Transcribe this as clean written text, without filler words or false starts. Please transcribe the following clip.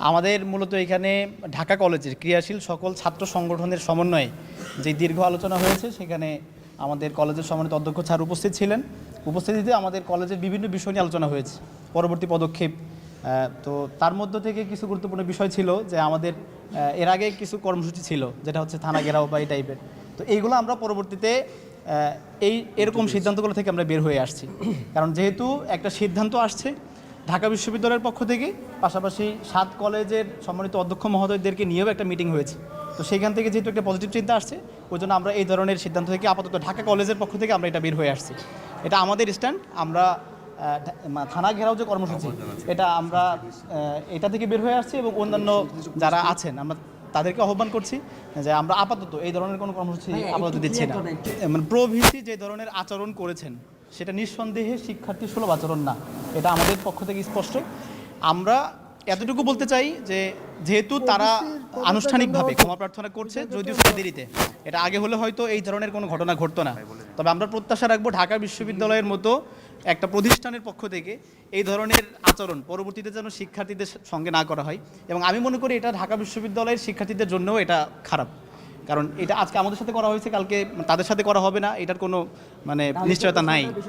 আমাদের মূলত এখানে ঢাকা কলেজের ক্রিয়াশীল সকল ছাত্র সংগঠনের সমন্বয়ে যে দীর্ঘ আলোচনা হয়েছে, সেখানে আমাদের কলেজের সম্মানিত অধ্যক্ষ স্যার উপস্থিত ছিলেন। উপস্থিতিতে আমাদের কলেজের বিভিন্ন বিষয় নিয়ে আলোচনা হয়েছে, পরবর্তী পদক্ষেপ। তো তার মধ্য থেকে কিছু গুরুত্বপূর্ণ বিষয় ছিল যে আমাদের এর আগে কিছু কর্মসূচি ছিল, যেটা হচ্ছে থানা ঘেরাও বা এই টাইপের। তো এইগুলো আমরা পরবর্তীতে এরকম সিদ্ধান্তগুলো থেকে আমরা বের হয়ে আসছি। কারণ যেহেতু একটা সিদ্ধান্ত আসছে ঢাকা বিশ্ববিদ্যালয়ের পক্ষ থেকে, পাশাপাশি 7 কলেজের সম্মানিত অধ্যক্ষ মহোদয়দেরকে নিয়েও একটা মিটিং হয়েছে। তো সেখান থেকে যেহেতু একটা পজিটিভ চিন্তা আসছে, ওই জন্য আমরা এই ধরনের সিদ্ধান্ত থেকে আপাতত ঢাকা কলেজের পক্ষ থেকে আমরা এটা বের হয়ে আসছি। এটা আমাদের স্ট্যান্ড। আমরা থানা ঘেরাও যে কর্মসূচি, এটা আমরা এটা থেকে বের হয়ে আসছি এবং অন্যান্য যারা আছেন আমরা তাদেরকে আহ্বান করছি যে আমরা আপাতত এই ধরনের কোনো কর্মসূচি আপাতত দিচ্ছি না। মানে প্রভিসি যে ধরনের আচরণ করেছেন সেটা নিঃসন্দেহে শিক্ষার্থী সুলভ আচরণ না, এটা আমাদের পক্ষ থেকে স্পষ্ট। আমরা এতটুকু বলতে চাই যে যেহেতু তারা আনুষ্ঠানিকভাবে ক্ষমা প্রার্থনা করছে, যদিও সেটা দেরিতে, এটা আগে হলে হয়তো এই ধরনের কোনো ঘটনা ঘটতো না। তবে আমরা প্রত্যাশা রাখবো ঢাকা বিশ্ববিদ্যালয়ের মতো একটা প্রতিষ্ঠানের পক্ষ থেকে এই ধরনের আচরণ পরবর্তীতে যেন শিক্ষার্থীদের সঙ্গে না করা হয়। এবং আমি মনে করি এটা ঢাকা বিশ্ববিদ্যালয়ের শিক্ষার্থীদের জন্যও এটা খারাপ, কারণ এটা আজকে আমাদের সাথে করা হয়েছে, কালকে তাদের সাথে করা হবে না, এটার কোনো মানে নিশ্চয়তা নাই।